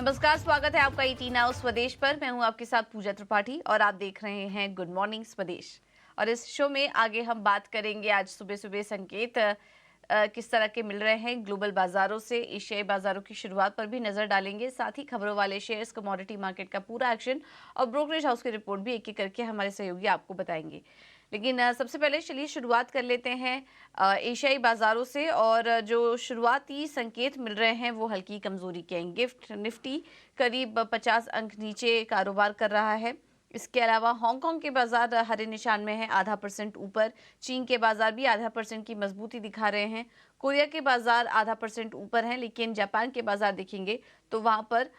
नमस्कार, स्वागत है आपका ईटी नाउ स्वदेश पर। मैं हूं आपके साथ पूजा त्रिपाठी और आप देख रहे हैं गुड मॉर्निंग स्वदेश। और इस शो में आगे हम बात करेंगे आज सुबह सुबह संकेत किस तरह के मिल रहे हैं ग्लोबल बाजारों से, एशियाई बाजारों की शुरुआत पर भी नजर डालेंगे। साथ ही खबरों वाले शेयर्स, कमोडिटी मार्केट का पूरा एक्शन और ब्रोकरेज हाउस की रिपोर्ट भी एक एक करके हमारे सहयोगी आपको बताएंगे। लेकिन सबसे पहले चलिए शुरुआत कर लेते हैं एशियाई बाजारों से। और जो शुरुआती संकेत मिल रहे हैं वो हल्की कमजोरी के हैं। गिफ्ट निफ्टी करीब 50 अंक नीचे कारोबार कर रहा है। इसके अलावा हांगकांग के बाजार हरे निशान में है, ½ % ऊपर। चीन के बाजार भी ½% की मजबूती दिखा रहे हैं। कोरिया के बाजार ½% ऊपर हैं, लेकिन जापान के बाजार देखेंगे तो वहां पर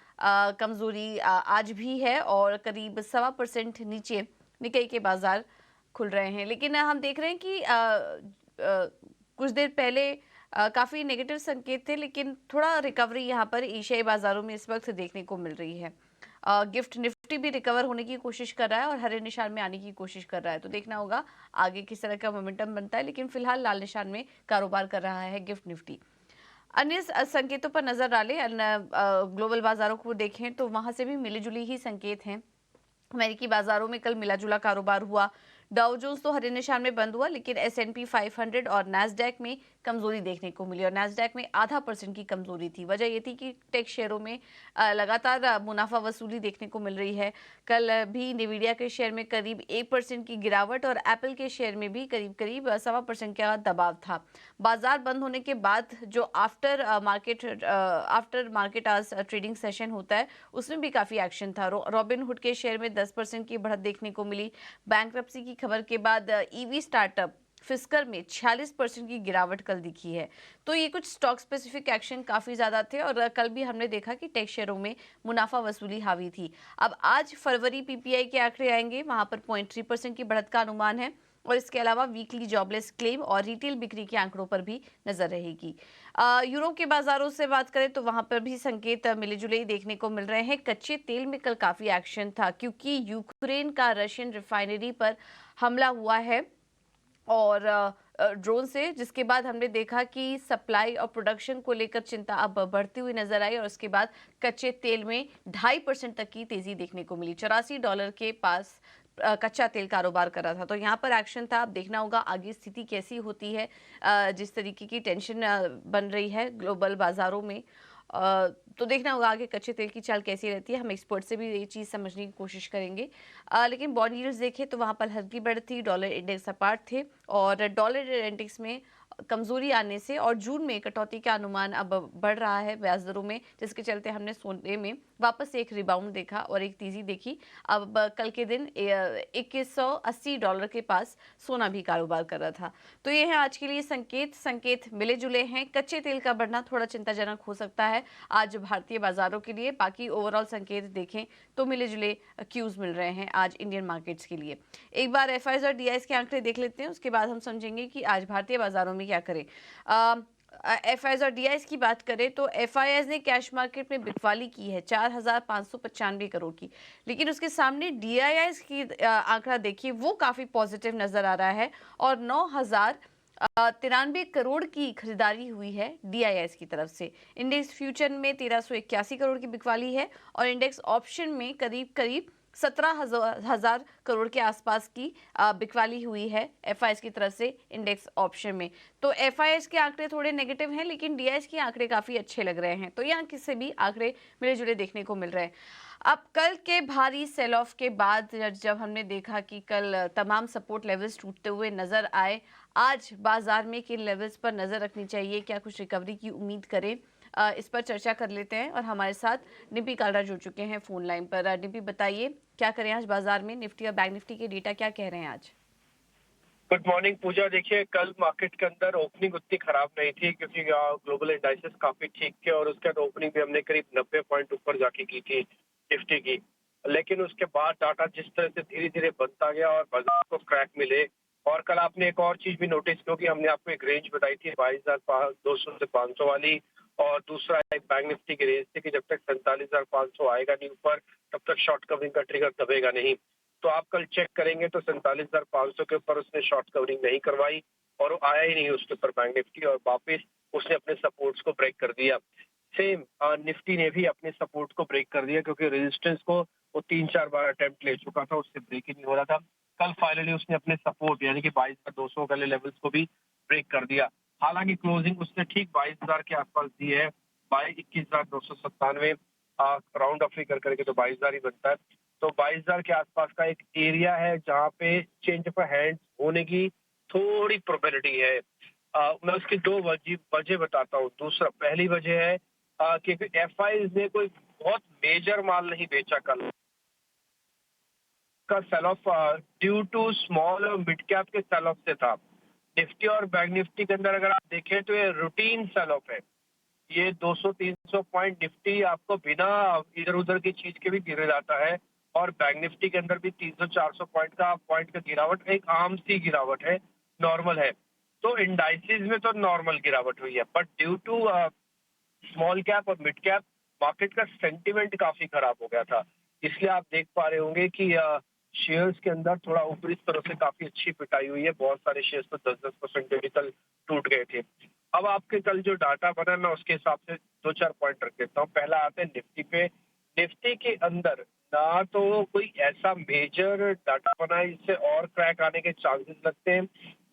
कमजोरी आज भी है और करीब ½ % नीचे निकाई के बाजार खुल रहे हैं। लेकिन हम देख रहे हैं कि कुछ देर पहले काफ़ी नेगेटिव संकेत थे, लेकिन थोड़ा रिकवरी यहाँ पर एशियाई बाजारों में इस वक्त देखने को मिल रही है। गिफ्ट निफ्टी भी रिकवर होने की कोशिश कर रहा है और हरे निशान में आने की कोशिश कर रहा है, तो देखना होगा आगे किस तरह का मोमेंटम बनता है। लेकिन फिलहाल लाल निशान में कारोबार कर रहा है गिफ्ट निफ्टी। अन्य संकेतों पर नजर डालें, ग्लोबल बाजारों को देखें तो वहां से भी मिली जुली ही संकेत हैं। अमेरिकी बाजारों में कल मिला जुला कारोबार हुआ। डाउ जोन्स तो हरे निशान में बंद हुआ, लेकिन S&P 500 और नैस्डैक में कमजोरी देखने को मिली और नैस्डैक में ½ % की कमजोरी थी। वजह ये थी कि टेक शेयरों में लगातार मुनाफा वसूली देखने को मिल रही है। कल भी निविडिया के शेयर में करीब 1% की गिरावट और एप्पल के शेयर में भी करीब करीब ½ % का दबाव था। बाजार बंद होने के बाद जो आफ्टर मार्केट आज ट्रेडिंग सेशन होता है उसमें भी काफी एक्शन था। रॉबिनहुड के शेयर में 10% की बढ़त देखने को मिली। बैंक्रप्सी की खबर के बाद ईवी स्टार्टअप फिस्कर में 46% की गिरावट कल दिखी है। तो ये कुछ स्टॉक स्पेसिफिक एक्शन काफी ज्यादा थे और कल भी हमने देखा कि टेक शेयरों में मुनाफा वसूली हावी थी। अब आज फरवरी पीपीआई के आंकड़े आएंगे, वहां पर 0.3% की बढ़त का अनुमान है और इसके अलावा वीकली जॉबलेस क्लेम और रिटेल बिक्री के आंकड़ों पर भी नजर रहेगी। यूरोप के बाजारों से बात करें तो वहां पर भी संकेत मिले जुले ही देखने को मिल रहे हैं। कच्चे तेल में कल काफी एक्शन था क्योंकि यूक्रेन का रशियन रिफाइनरी पर हमला हुआ है और ड्रोन से, जिसके बाद हमने देखा कि सप्लाई और प्रोडक्शन को लेकर चिंता अब बढ़ती हुई नजर आई और उसके बाद कच्चे तेल में 2.5% तक की तेजी देखने को मिली। $84 के पास कच्चा तेल कारोबार कर रहा था, तो यहाँ पर एक्शन था। अब देखना होगा आगे स्थिति कैसी होती है। जिस तरीके की टेंशन बन रही है ग्लोबल बाजारों में, तो देखना होगा आगे कच्चे तेल की चाल कैसी रहती है। हम एक्सपर्ट से भी ये चीज़ समझने की कोशिश करेंगे। लेकिन बॉन्ड यील्ड्स देखें तो वहाँ पर हल्की बढ़त थी। डॉलर इंडेक्स अपार्ट थे और डॉलर इंडेक्स में कमजोरी आने से और जून में कटौती का अनुमान अब बढ़ रहा है ब्याज दरों में, जिसके चलते हमने सोने में वापस से एक रिबाउंड देखा और एक तेजी देखी। अब कल के दिन $2180 के पास सोना भी कारोबार कर रहा था। तो ये है आज के लिए संकेत मिले जुले हैं। कच्चे तेल का बढ़ना थोड़ा चिंताजनक हो सकता है आज भारतीय बाजारों के लिए। बाकी ओवरऑल संकेत देखें तो मिले जुले क्यूज मिल रहे हैं आज इंडियन मार्केट्स के लिए। एक बार एफआईआईज और डीआईएस के आंकड़े देख लेते हैं, उसके बाद हम समझेंगे कि आज भारतीय बाजारों में क्या करें। एफआईआईज और डीआईएस की बात करें तो एफआईआईज ने कैश मार्केट में बिकवाली की है 4,595 करोड़ की, लेकिन उसके सामने डीआईआईज की आंकड़ा देखिए वो काफी पॉजिटिव नजर आ रहा है और 9,093 करोड़ की खरीदारी हुई है डीआईएस की तरफ से। इंडेक्स फ्यूचर में 1,381 करोड़ की बिकवाली है और इंडेक्स ऑप्शन में करीब करीब 17,000 करोड़ के आसपास की बिकवाली हुई है एफआईआईज की तरफ से इंडेक्स ऑप्शन में। तो एफआईआईज के आंकड़े थोड़े नेगेटिव हैं, लेकिन डीआईएस के आंकड़े काफी अच्छे लग रहे हैं, तो यहाँ किसी भी आंकड़े मिले जुले देखने को मिल रहे हैं। अब कल के भारी सेल ऑफ के बाद जब हमने देखा कि कल तमाम सपोर्ट लेवल्स टूटते हुए नजर आए, आज बाजार में किन लेवल्स पर नजर रखनी चाहिए, क्या कुछ रिकवरी की उम्मीद करें, इस पर चर्चा कर लेते हैं। और हमारे साथ निपी कालरा जुड़ चुके हैं फोन लाइन पर। निपी, बताइए क्या करें आज बाजार में, निफ्टी और बैंक निफ्टी के डेटा क्या कह रहे हैं आज? गुड मॉर्निंग पूजा। देखिए, कल मार्केट के अंदर ओपनिंग उतनी खराब नहीं थी क्योंकि ग्लोबल इंडाइसेस काफी ठीक थे और उसके बाद ओपनिंग भी हमने करीब 90 पॉइंट ऊपर जाके की थी निफ्टी की। लेकिन उसके बाद डाटा जिस तरह से धीरे धीरे बनता गया और बाजार को क्रैक मिले, और कल आपने एक और चीज भी नोटिस की, हमने आपको एक रेंज बताई थी 22,200 से 500 वाली, और दूसरा एक बैंक निफ्टी की रेंज थी कि जब तक 47,500 आएगा नहीं ऊपर तब तक शॉर्ट कवरिंग का ट्रिगर दबेगा नहीं। तो आप कल चेक करेंगे तो 47,500 के ऊपर उसने शॉर्ट कवरिंग नहीं करवाई और वो आया ही नहीं उसके ऊपर बैंक निफ्टी, और वापस उसने अपने सपोर्ट्स को ब्रेक कर दिया। सेम निफ्टी ने भी अपने सपोर्ट को ब्रेक कर दिया, क्योंकि रेजिस्टेंस को वो 3-4 बार अटेम्प्ट ले चुका था, उससे ब्रेक ही नहीं हो रहा था। कल फाइनली उसने अपने सपोर्ट यानी कि 22,200 वाले लेवल्स को भी ब्रेक कर दिया। हालांकि क्लोजिंग उसने ठीक 22,000 के आसपास दी है, 21,297 राउंड ऑफ ही कर करके तो 22,000 ही बनता है। तो 22,000 के आसपास का एक एरिया है जहाँ पे चेंज ऑफ हैंड्स होने की थोड़ी प्रोबेबिलिटी है। मैं उसकी दो वजह बताता हूँ। दूसरा, पहली वजह है कि एफआई ने कोई बहुत मेजर माल नहीं बेचा कल का। Sell off due to small और मिड कैप के सेल ऑफ से था। निफ्टी और बैंक निफ्टी के अंदर अगर आप देखें तो ये रूटीन सेल ऑफ है। ये 200-300 पॉइंट निफ्टी आपको बिना इधर उधर की चीज के भी गिर जाता है, और बैंक निफ्टी के अंदर भी 300-400 पॉइंट का गिरावट एक आम सी गिरावट है, नॉर्मल है। तो इंडाइसिस में तो नॉर्मल गिरावट हुई है, but due to small cap और मिड कैप मार्केट का सेंटिमेंट काफी खराब हो गया था। इसलिए आप देख पा रहे होंगे कि शेयर्स के अंदर थोड़ा ऊपरी स्तरों से काफी अच्छी पिटाई हुई है। बहुत सारे शेयर्स तो 10-10% के भी कल टूट गए थे। अब आपके कल जो डाटा बना, मैं उसके हिसाब से 2-4 पॉइंट रख देता हूँ। पहला आता है निफ्टी पे। निफ्टी के अंदर ना तो कोई ऐसा मेजर डाटा बना है जिससे और क्रैक आने के चांसेस लगते हैं,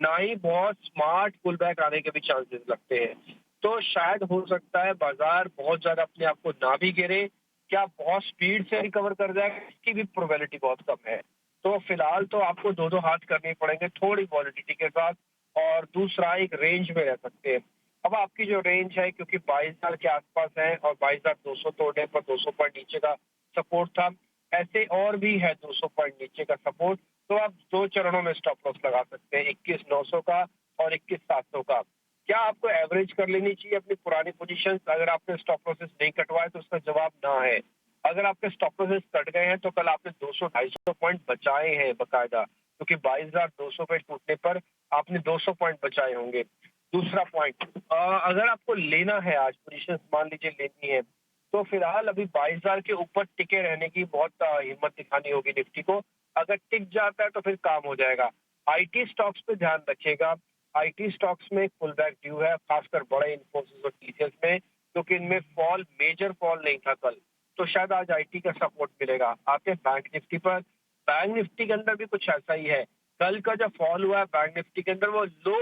ना ही बहुत स्मार्ट पुल बैक आने के भी चांसेस लगते हैं। तो शायद हो सकता है बाजार बहुत ज्यादा अपने आप को ना भी गिरे, क्या बहुत स्पीड से रिकवर कर जाएगा, इसकी भी प्रोबेबिलिटी बहुत कम है। तो फिलहाल तो आपको दो हाथ करने पड़ेंगे थोड़ी वॉलिडिटी के साथ, और दूसरा एक रेंज में रह सकते हैं। अब आपकी जो रेंज है, क्योंकि 22,000 के आसपास है और 22,200 तोड़ने पर 200 पॉइंट नीचे का सपोर्ट था, ऐसे और भी है 200 पॉइंट नीचे का सपोर्ट। तो आप दो चरणों में स्टॉप लॉस लगा सकते हैं, 21,900 का और 21,700 का। क्या आपको एवरेज कर लेनी चाहिए अपनी पुरानी पोजीशन? अगर आपने स्टॉप लॉसेस नहीं कटवाए तो उसका जवाब ना है। अगर आपके स्टॉप लॉसेस कट गए हैं तो कल आपने 200-250 पॉइंट बचाए हैं बकायदा, क्योंकि 22,200 पे टूटने पर आपने 200 पॉइंट बचाए होंगे। दूसरा पॉइंट, अगर आपको लेना है आज पोजीशन, मान लीजिए लेनी है, तो फिलहाल अभी 22,000 के ऊपर टिके रहने की बहुत हिम्मत दिखानी होगी निफ्टी को। अगर टिक जाता है तो फिर काम हो जाएगा। आईटी स्टॉक्स पे ध्यान रखिएगा। आईटी स्टॉक्स में एक पुल बैक ड्यू है, खासकर बड़े इन्फोसिस और टीसीएस में, क्योंकि इनमें मेजर फॉल नहीं था कल। तो शायद आज आईटी का सपोर्ट मिलेगा। आते बैंक निफ्टी पर। बैंक निफ्टी के अंदर भी कुछ ऐसा ही है। कल का जो फॉल हुआ है बैंक निफ्टी के अंदर, वो लो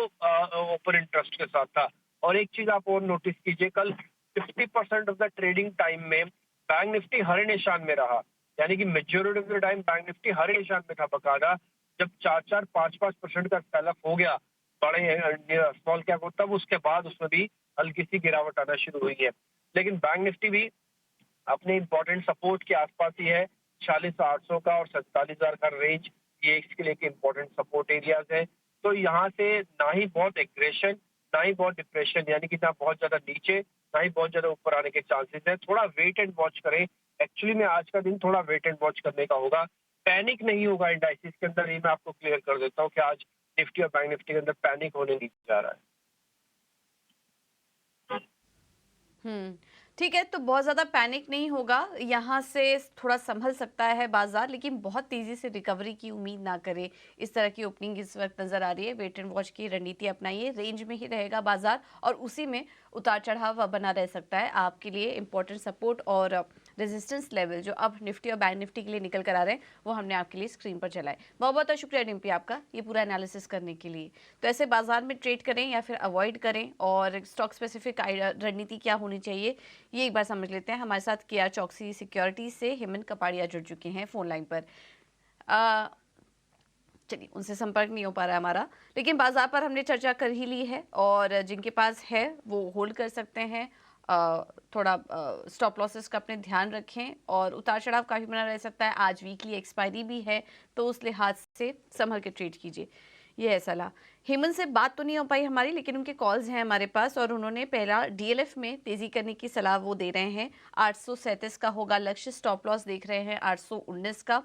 ओपन इंटरेस्ट के साथ था। और एक चीज आप और नोटिस कीजिए, कल 50% ऑफ द ट्रेडिंग टाइम में बैंक निफ्टी हरे निशान में रहा, यानी कि majority of the time bank Nifty हरे निशान में था बकायदा। जब 4-4, 5-5% का सेल ऑफ हो गया बड़े स्मॉल कैप को, तब उसके बाद उसमें भी हल्की सी गिरावट आना शुरू हुई है। लेकिन बैंक निफ्टी भी अपने इंपॉर्टेंट सपोर्ट के आसपास ही है, 46,800 का और 47,000 का रेंज, ये इसके लिए इंपॉर्टेंट सपोर्ट एरियाज है। तो यहाँ से ना ही बहुत एग्रेशन, ना ही बहुत डिप्रेशन, यानी कि ना बहुत ज्यादा नीचे, ना ही बहुत ज्यादा ऊपर आने के चांसेस है। थोड़ा वेट एंड वॉच करें। एक्चुअली में आज का दिन थोड़ा वेट एंड वॉच करने का होगा। पैनिक नहीं होगा इंडाइसिस के अंदर, ये मैं आपको क्लियर कर देता हूँ कि आज निफ्टी और बैंक निफ्टी के अंदर पैनिक होने नहीं जा रहा है। ठीक है, तो बहुत ज़्यादा पैनिक नहीं होगा, यहाँ से थोड़ा संभल सकता है बाजार, लेकिन बहुत तेज़ी से रिकवरी की उम्मीद ना करें। इस तरह की ओपनिंग इस वक्त नज़र आ रही है। वेट एंड वॉच की रणनीति अपनाइए, रेंज में ही रहेगा बाजार और उसी में उतार चढ़ाव बना रह सकता है। आपके लिए इंपॉर्टेंट सपोर्ट और रेजिस्टेंस लेवल जो अब निफ्टी और बैंक निफ्टी के लिए निकल कर आ रहे हैं, वो हमने आपके लिए स्क्रीन पर चलाए। बहुत बहुत शुक्रिया डिम्पी आपका ये पूरा एनालिसिस करने के लिए। तो ऐसे बाजार में ट्रेड करें या फिर अवॉइड करें, और स्टॉक स्पेसिफिक रणनीति क्या होनी चाहिए, ये एक बार समझ लेते हैं। हमारे साथ केआर चौकसी सिक्योरिटी से हेमंत कपाड़िया जुड़ चुके हैं फोन लाइन पर। चलिए, उनसे संपर्क नहीं हो पा रहा है हमारा, लेकिन बाजार पर हमने चर्चा कर ही ली है, और जिनके पास है वो होल्ड कर सकते हैं। थोड़ा स्टॉप लॉसेस का अपने ध्यान रखें, और उतार चढ़ाव काफ़ी बना रह सकता है। आज वीकली एक्सपायरी भी है, तो उस लिहाज से संभल के ट्रेड कीजिए, ये है सलाह। हेमंत से बात तो नहीं हो पाई हमारी, लेकिन उनके कॉल्स हैं हमारे पास, और उन्होंने पहला डीएलएफ में तेज़ी करने की सलाह वो दे रहे हैं। 837 का होगा लक्ष्य, स्टॉप लॉस देख रहे हैं 819 का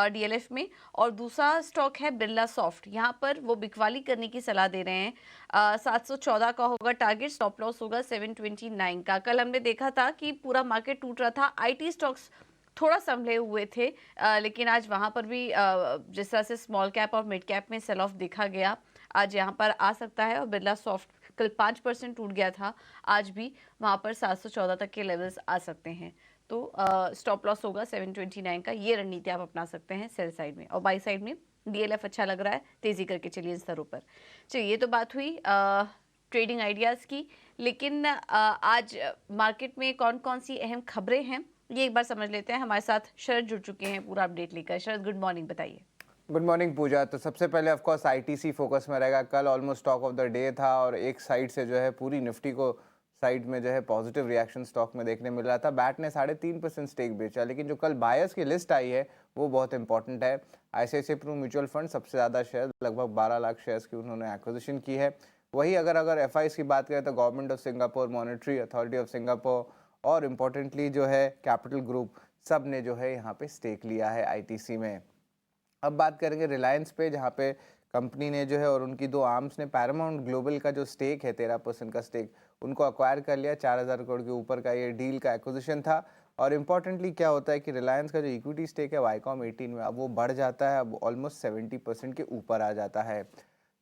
डीएलएफ में। और दूसरा स्टॉक है बिरला सॉफ्ट, यहाँ पर वो बिकवाली करने की सलाह दे रहे हैं। 714 का होगा टारगेट, स्टॉप लॉस होगा 729 का। कल हमने देखा था कि पूरा मार्केट टूट रहा था, आईटी स्टॉक्स थोड़ा संभले हुए थे, लेकिन आज वहाँ पर भी जिस तरह से स्मॉल कैप और मिड कैप में सेल ऑफ देखा गया, आज यहाँ पर आ सकता है, और बिरला सॉफ्ट कल 5% टूट गया था, आज भी वहाँ पर 714 तक के लेवल्स आ सकते हैं। तो स्टॉप लॉस होगा 729 का, ये रणनीति आप अपना सकते हैं सेल साइड में। और बाई साइड में डीएलएफ अच्छा लग रहा है, तेजी करके चलिए इन स्तरों पर। चलिए ये तो बात हुई ट्रेडिंग आइडियाज़ की, लेकिन आज मार्केट में कौन कौन सी अहम खबरें हैं ये एक बार समझ लेते हैं। हमारे साथ शरद जुड़ चुके हैं पूरा अपडेट लेकर। शरद, गुड मॉर्निंग, बताइए। गुड मॉर्निंग पूजा। तो सबसे पहले ऑफ कोर्स आईटीसी फोकस में रहेगा। कल almost stock of the day था और एक साइड से जो है पूरी निफ्टी को साइड में जो है पॉजिटिव रिएक्शन स्टॉक में देखने मिल रहा था। बैट ने 3.5% स्टेक बेचा, लेकिन जो कल बायर्स की लिस्ट आई है वो बहुत इंपॉर्टेंट है। आईसीआईसीआई प्रू म्यूचुअल फंड सबसे ज़्यादा शेयर, लगभग 12 लाख शेयर्स की उन्होंने एक्विजिशन की है। वही अगर एफआईज की बात करें तो government of Singapore, monetary authority of Singapore और इम्पोर्टेंटली जो है कैपिटल ग्रुप, सब ने जो है यहाँ पे स्टेक लिया है आईटीसी में। अब बात करेंगे रिलायंस पे, जहाँ पे कंपनी ने जो है और उनकी दो आर्म्स ने पैरामाउंट ग्लोबल का जो स्टेक है 13% का स्टेक, उनको अक्वायर कर लिया। 4000 करोड़ के ऊपर का ये डील का एक्विजिशन था। और इम्पॉर्टेंटली क्या होता है कि रिलायंस का जो इक्विटी स्टेक है वाईकॉम 18 में, अब वो बढ़ जाता है, अब ऑलमोस्ट 70% के ऊपर आ जाता है।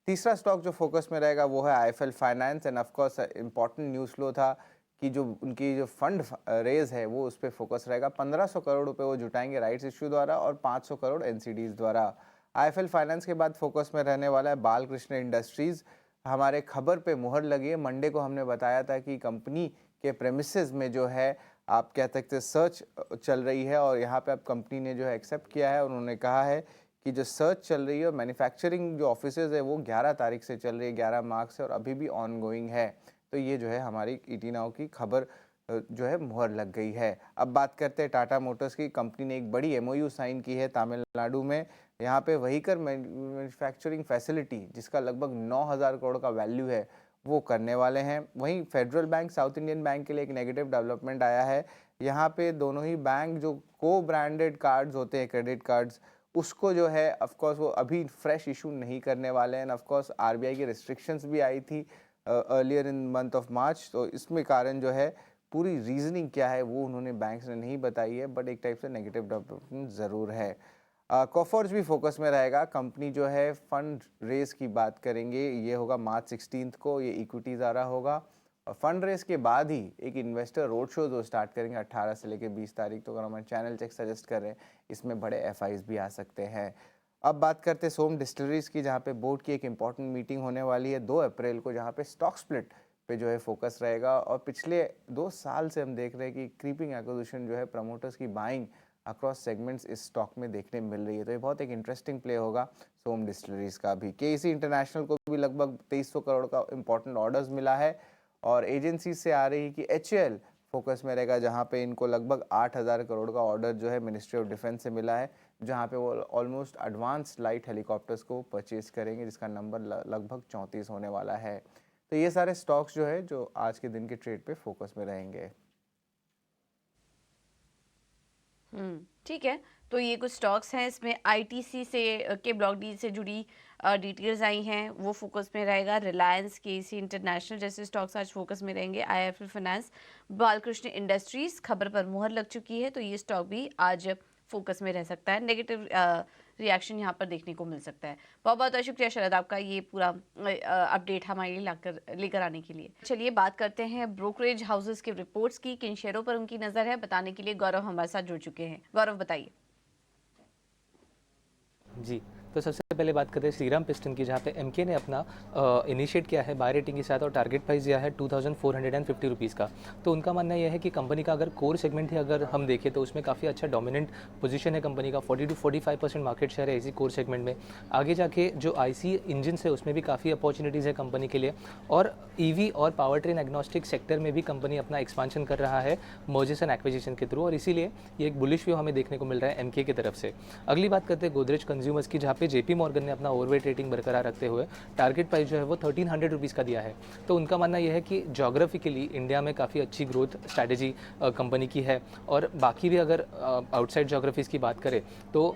तीसरा स्टॉक जो फोकस में रहेगा वो है IFL finance. And of course important news flow था कि जो उनकी जो फंड रेज है वो उस पर फोकस रहेगा। 1500 करोड़ रुपए वो जुटाएंगे राइट्स इश्यू द्वारा और 500 करोड़ एनसीडीज द्वारा। आईएफएल फाइनेंस के बाद फोकस में रहने वाला है बालकृष्ण इंडस्ट्रीज। हमारे खबर पे मुहर लगी है। मंडे को हमने बताया था कि कंपनी के प्रेमिसेस में जो है आप कह सकते हैं सर्च चल रही है और यहाँ पे अब कंपनी ने जो है एक्सेप्ट किया है। उन्होंने कहा है कि जो सर्च चल रही है और मैन्युफैक्चरिंग जो ऑफिसेज है वो 11 तारीख से चल रही है, 11 मार्च से, और अभी भी ऑन गोइंग है। तो ये जो है हमारी ईटी नाउ की खबर जो है मुहर लग गई है। अब बात करते हैं टाटा मोटर्स की। कंपनी ने एक बड़ी एमओयू साइन की है तमिलनाडु में। यहाँ पे व्हीकल मैन्युफैक्चरिंग फैसिलिटी जिसका लगभग 9000 करोड़ का वैल्यू है वो करने वाले हैं। वहीं federal bank south Indian bank के लिए एक नेगेटिव डेवलपमेंट आया है। यहाँ पे दोनों ही बैंक जो को ब्रांडेड कार्ड्स होते हैं, क्रेडिट कार्ड्स, उसको जो है ऑफकोर्स वो अभी फ्रेश इशू नहीं करने वाले हैं। ऑफकोर्स आरबीआई की रिस्ट्रिक्शंस भी आई थी earlier in month of March, तो इसमें कारण जो है पूरी रीजनिंग क्या है वो उन्होंने बैंक्स ने नहीं बताई है, बट एक टाइप से नेगेटिव डेवलपमेंट ज़रूर है। कॉफर्ज भी फोकस में रहेगा। कंपनी जो है फंड रेस की बात करेंगे, ये होगा मार्च 16 को, ये इक्विटी ज़ारा होगा। और फंड रेस के बाद ही एक इन्वेस्टर रोड शो जो स्टार्ट करेंगे 18 से लेकर 20 तारीख। तो अगर हमारे चैनल चेक सजेस्ट कर रहे हैं, इसमें बड़े एफआईज भी आ सकते हैं। अब बात करते हैं सोम डिस्टिलरीज की, जहाँ पे बोर्ड की एक इंपॉर्टेंट मीटिंग होने वाली है 2 अप्रैल को, जहाँ पे स्टॉक स्प्लिट पे जो है फोकस रहेगा। और पिछले 2 साल से हम देख रहे हैं कि क्रीपिंग एक्विजिशन जो है, प्रमोटर्स की बाइंग अक्रॉस सेगमेंट्स इस स्टॉक में देखने मिल रही है। तो ये बहुत एक इंटरेस्टिंग प्ले होगा सोम डिस्टिलरीज का भी। केसी इंटरनेशनल को भी लगभग 2300 करोड़ का इंपॉर्टेंट ऑर्डर्स मिला है। और एजेंसी से आ रही कि एचएएल फोकस में रहेगा, जहाँ पे इनको लगभग 8000 करोड़ का ऑर्डर जो है मिनिस्ट्री ऑफ डिफेंस से मिला है, जहाँ पे वो ऑलमोस्ट एडवांस लाइट हेलीकॉप्टर्स को परचेज करेंगे, जिसका नंबर लगभग 34 होने वाला है। तो ये सारे स्टॉक्स जो है जो आज के दिन के ट्रेड पे फोकस में रहेंगे। ठीक है। तो ये कुछ स्टॉक्स हैं, इसमें आईटीसी से के ब्लॉक डी से जुड़ी डिटेल्स आई हैं, वो फोकस में रहेगा। रिलायंस, केसी इंटरनेशनल जैसे स्टॉक्स आज फोकस में रहेंगे। आईएफएल फाइनेंस, बालकृष्ण इंडस्ट्रीज खबर पर मुहर लग चुकी है, तो ये स्टॉक भी आज फोकस में रह सकता है। नेगेटिव रिएक्शन यहाँ पर देखने को मिल सकता है। बहुत बहुत शुक्रिया शरद आपका ये पूरा अपडेट हमारे लिए लेकर आने के लिए। चलिए बात करते हैं ब्रोकरेज हाउसेस के रिपोर्ट्स की। किन शेयरों पर उनकी नज़र है, बताने के लिए गौरव हमारे साथ जुड़ चुके हैं। गौरव, बताइए। जी, तो सबसे पहले बात करते हैं श्रीराम पिस्टन की, जहाँ पे एमके ने अपना इनिशिएट किया है बाय रेटिंग के साथ और टारगेट प्राइस दिया है 2450 रुपीज़ का। तो उनका मानना यह है कि कंपनी का अगर कोर सेगमेंट है अगर हम देखें तो उसमें काफ़ी अच्छा डोमिनेंट पोजीशन है कंपनी का। 40 to 45% मार्केट शेयर है इसी कोर सेगमेंट में। आगे जाके जो आईसी इंजन है उसमें भी काफ़ी अपॉर्चुनिटीज़ है कंपनी के लिए। और ईवी और पावर ट्रेन एग्नोस्टिक सेक्टर में भी कंपनी अपना एक्सपांशन कर रहा है मर्जर्स एंड एक्विजिशन के थ्रू, और इसीलिए ये एक बुलिश व्यू हमें देखने को मिल रहा है एमके की तरफ से। अगली बात करते हैं गोदरेज कंज्यूमर्स की, जहाँ पे जेपी मॉर्गन ने अपना ओवरवेट रेटिंग बरकरार रखते हुए टारगेट प्राइस जो है वो 1300 रुपीज़ का दिया है। तो उनका मानना यह है कि जोग्राफिकली इंडिया में काफ़ी अच्छी ग्रोथ स्ट्रैटेजी कंपनी की है। और बाकी भी अगर आउटसाइड जोग्राफीज़ की बात करें तो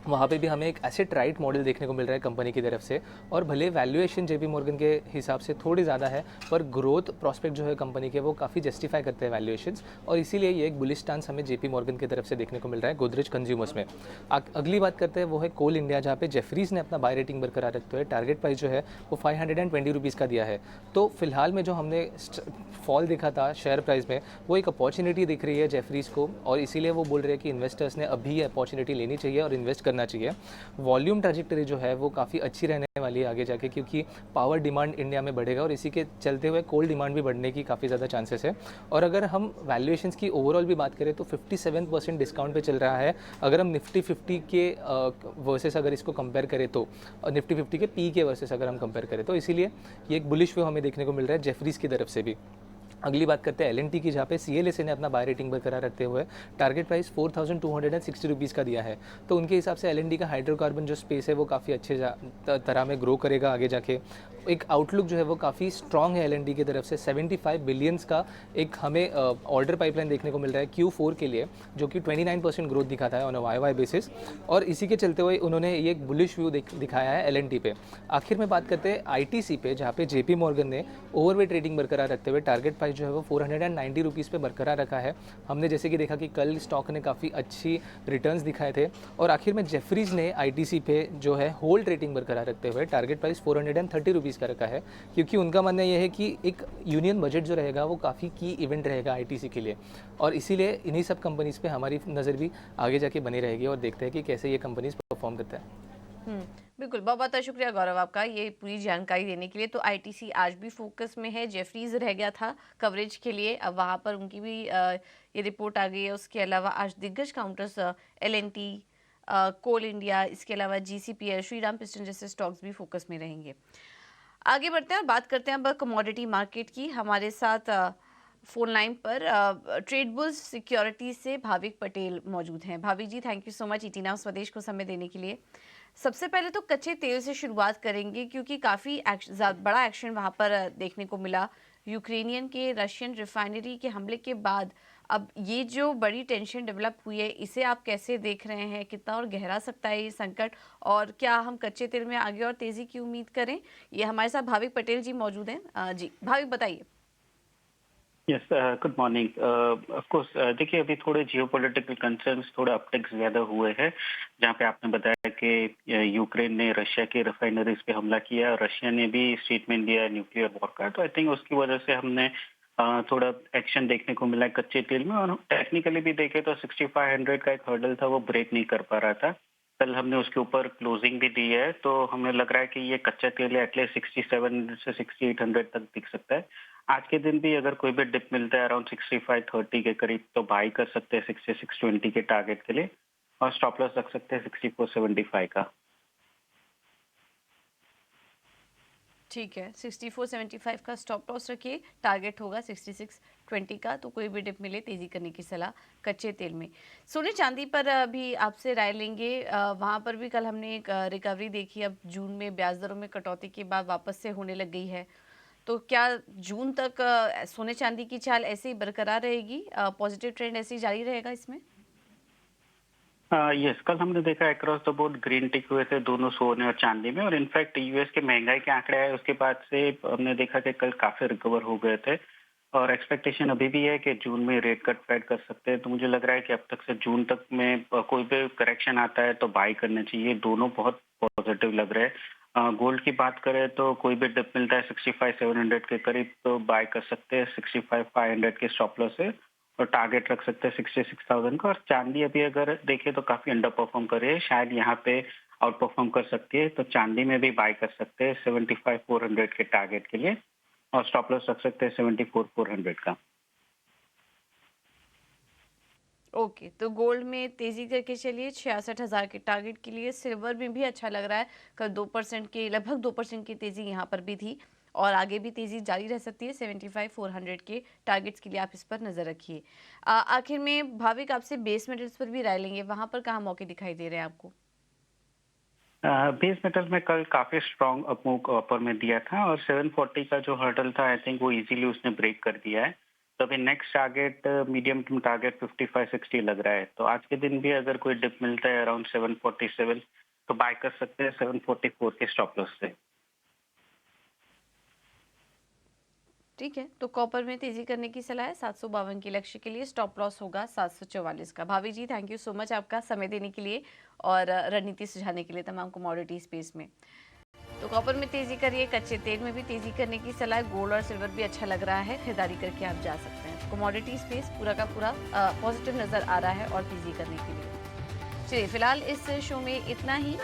वहाँ पे भी हमें एक एसेट राइट मॉडल देखने को मिल रहा है कंपनी की तरफ से, और भले वैल्यूएशन जेपी मॉर्गन के हिसाब से थोड़ी ज़्यादा है, पर ग्रोथ प्रोस्पेक्ट जो है कंपनी के वो काफ़ी जस्टिफाई करते हैं वैल्यूएशंस, और इसीलिए ये एक बुलिश स्टांस हमें जेपी मॉर्गन की तरफ से देखने को मिल रहा है गोदरेज कंज्यूमर्स में। अगली बात करते हैं वो है कोल इंडिया, जहाँ पे जेफरीज ने अपना बाय रेटिंग बरकरार रखते हुए टारगेट प्राइस जो है वो 520 रुपीज़ का दिया है। तो फिलहाल में जो हमने फॉल देखा था शेयर प्राइस में, वो एक अपॉर्चुनिटी दिख रही है जेफरीज को, और इसीलिए वो बोल रहे हैं कि इन्वेस्टर्स ने अभी ये अपॉर्चुनिटी लेनी चाहिए और इन्वेस्ट करना चाहिए। वॉल्यूम ट्रैजेक्टरी जो है वो काफ़ी अच्छी रहने वाली है आगे जाके, क्योंकि पावर डिमांड इंडिया में बढ़ेगा और इसी के चलते हुए कोल डिमांड भी बढ़ने की काफ़ी ज़्यादा चांसेस है। और अगर हम वैल्यूएशंस की ओवरऑल भी बात करें तो 57% डिस्काउंट पे चल रहा है, अगर हम निफ्टी 50 के वर्सेस अगर इसको कंपेयर करें तो, निफ्टी 50 के पी के वर्सेस अगर हम कंपेयर करें तो, इसीलिए ये एक बुलिश व्यू हमें देखने को मिल रहा है जेफरीज की तरफ से भी। अगली बात करते हैं एल&टी की, जहाँ पे CLSA ने अपना बाय रेटिंग बरकरार रखते हुए टारगेट प्राइस 4260 रुपीज़ का दिया है। तो उनके हिसाब से एल&टी का हाइड्रोकार्बन जो स्पेस है वो काफ़ी अच्छे तरह में ग्रो करेगा आगे जाके। एक आउटलुक जो है वो काफ़ी स्ट्रॉन्ग है एल&टी की तरफ से। 75 बिलियंस का एक हमें ऑर्डर पाइपलाइन देखने को मिल रहा है Q4 के लिए, जो कि 29% ग्रोथ दिखाता है ऑन अ YY बेसिस, और इसी के चलते हुए उन्होंने ये एक बुलिश व्यू दिखाया है एल&टी पे। आखिर में बात करते हैं ITC पे, जहाँ पे जेपी मॉर्गन ने ओवरवेट रेटिंग बरकरार रखते हुए टारगेट प्राइस जो है वो 490 रुपीज़ पे बरकरार रखा है। हमने जैसे कि देखा कि कल स्टॉक ने काफ़ी अच्छी रिटर्न्स दिखाए थे, और आखिर में जेफरीज ने ITC पे जो है होल्ड रेटिंग बरकरार रखते हुए टारगेट प्राइस 430 रुपीज़ का रखा है, क्योंकि उनका मानना यह है कि एक यूनियन बजट जो रहेगा वो काफ़ी की इवेंट रहेगा ITC के लिए, और इसीलिए इन्हीं सब कंपनीज़ पे हमारी नज़र भी आगे जाके बनी रहेगी, और देखते हैं कि कैसे ये कंपनीज़ परफॉर्म करता है। बिल्कुल, बहुत बहुत शुक्रिया गौरव आपका ये पूरी जानकारी देने के लिए। तो आईटीसी आज भी फोकस में है, जेफरीज रह गया था कवरेज के लिए, अब वहाँ पर उनकी भी ये रिपोर्ट आ गई है। उसके अलावा आज दिग्गज काउंटर्स एल&टी, कोल इंडिया, इसके अलावा GCPL, श्रीराम पिस्टन जैसे स्टॉक्स भी फोकस में रहेंगे। आगे बढ़ते हैं और बात करते हैं अब कमोडिटी मार्केट की। हमारे साथ फोन लाइन पर ट्रेड बुल्स सिक्योरिटी से भाविक पटेल मौजूद हैं। Bhavik ji, thank you so much ET Now Swadesh को समय देने के लिए। सबसे पहले तो कच्चे तेल से शुरुआत करेंगे, क्योंकि काफ़ी बड़ा एक्शन वहाँ पर देखने को मिला यूक्रेनियन के रशियन रिफाइनरी के हमले के बाद। अब ये जो बड़ी टेंशन डेवलप हुई है, इसे आप कैसे देख रहे हैं? कितना और गहरा सकता है ये संकट, और क्या हम कच्चे तेल में आगे और तेज़ी की उम्मीद करें? ये हमारे साथ भाविक पटेल जी मौजूद हैं। जी भाविक, बताइए। Yes, good morning. Of course देखिए, अभी थोड़े जियोपॉलिटिकल कंसर्न्स, थोड़े अपटिक्स ज्यादा हुए हैं, जहां पे आपने बताया कि यूक्रेन ने रशिया के रिफाइनरीज पे हमला किया, रशिया ने भी स्टेटमेंट दिया न्यूक्लियर वॉर का। तो आई थिंक उसकी वजह से हमने थोड़ा एक्शन देखने को मिला है कच्चे तेल में, और टेक्निकली भी देखे तो 6500 का एक हर्डल था, वो ब्रेक नहीं कर पा रहा था। कल हमने उसके ऊपर क्लोजिंग भी दी है, तो हमें लग रहा है कि ये कच्चा तेल एटलीस्ट 67 से 6800 तक दिख सकता है। आज के दिन भी अगर कोई भी डिप मिलता है अराउंड 6530 के करीब, तो बाई कर सकते हैं 6620 के टारगेट के लिए, और स्टॉप लॉस रख सकते हैं 6475 का। ठीक है, 6475 का स्टॉप लॉस रखिए, टारगेट होगा 6620 का। तो कोई भी डिप मिले तेजी करने की सलाह कच्चे तेल में। सोने चांदी पर भी आपसे राय लेंगे। वहाँ पर भी कल हमने एक रिकवरी देखी, अब जून में ब्याज दरों में कटौती के बाद वापस से होने लग गई है। तो क्या जून तक सोने चांदी की चाल ऐसे ही बरकरार रहेगी? पॉजिटिव ट्रेंड ऐसे ही जारी रहेगा इसमें? यस, कल हमने देखा अक्रॉस द बोर्ड ग्रीन टिक हुए थे दोनों सोने और चांदी में, और इनफैक्ट यूएस के महंगाई के आंकड़े आए उसके बाद से हमने देखा कि कल काफी रिकवर हो गए थे, और एक्सपेक्टेशन अभी भी है कि जून में रेट कट फेड कर सकते हैं। तो मुझे लग रहा है कि अब तक से जून तक में कोई भी करेक्शन आता है तो बाई करना चाहिए। दोनों बहुत पॉजिटिव लग रहे हैं। गोल्ड की बात करें तो कोई भी डिप मिलता है 65,700 के करीब, तो बाय कर सकते हैं 65,500 के स्टॉप लॉस से, और टारगेट रख सकते हैं 66,000 का। और चांदी अभी अगर देखें तो काफी अंडर परफॉर्म कर रही है, शायद यहाँ पे आउट परफॉर्म कर सकती है, तो चांदी में भी बाय कर सकते हैं 75,400 के टारगेट के लिए, और स्टॉप लॉस रख सकते हैं 74,400 का। ओके, तो गोल्ड में तेजी करके चलिए 66,000 के टारगेट के लिए। सिल्वर में भी अच्छा लग रहा है, कल 2% की, लगभग 2% की तेजी यहाँ पर भी थी, और आगे भी तेजी जारी रह सकती है। 75,400 के टारगेट्स के लिए आप इस पर नजर रखिए। आखिर में भाविक आपसे बेस मेटल्स पर भी राय लेंगे, वहां पर कहाँ मौके दिखाई दे रहे हैं आपको? बेस मेटल में कल काफी स्ट्रॉन्ग अपमूव अपर में दिया था, और 740 का जो हर्डल था आई थिंक वो इजीली उसने ब्रेक कर दिया है। तो अभी next target medium term target 55-60 लग रहा है। तो आज के दिन भी अगर कोई डिप मिलता है अराउंड 747 तो बाय कर सकते हैं 744 के स्टॉप लॉस से। ठीक है, तो कॉपर में तेजी करने की सलाह है। 752 के लक्ष्य के लिए स्टॉप लॉस होगा 744 का। भावी जी, थैंक यू सो मच आपका समय देने के लिए और रणनीति सुझाने के लिए तमाम कमोडिटी स्पेस में। तो कॉपर में तेजी करिए, कच्चे तेल में भी तेजी करने की सलाह है। गोल्ड और सिल्वर भी अच्छा लग रहा है, खरीदारी करके आप जा सकते हैं। कमोडिटी स्पेस पूरा का पूरा पॉजिटिव नजर आ रहा है और तेजी करने के लिए। चलिए फिलहाल इस शो में इतना ही।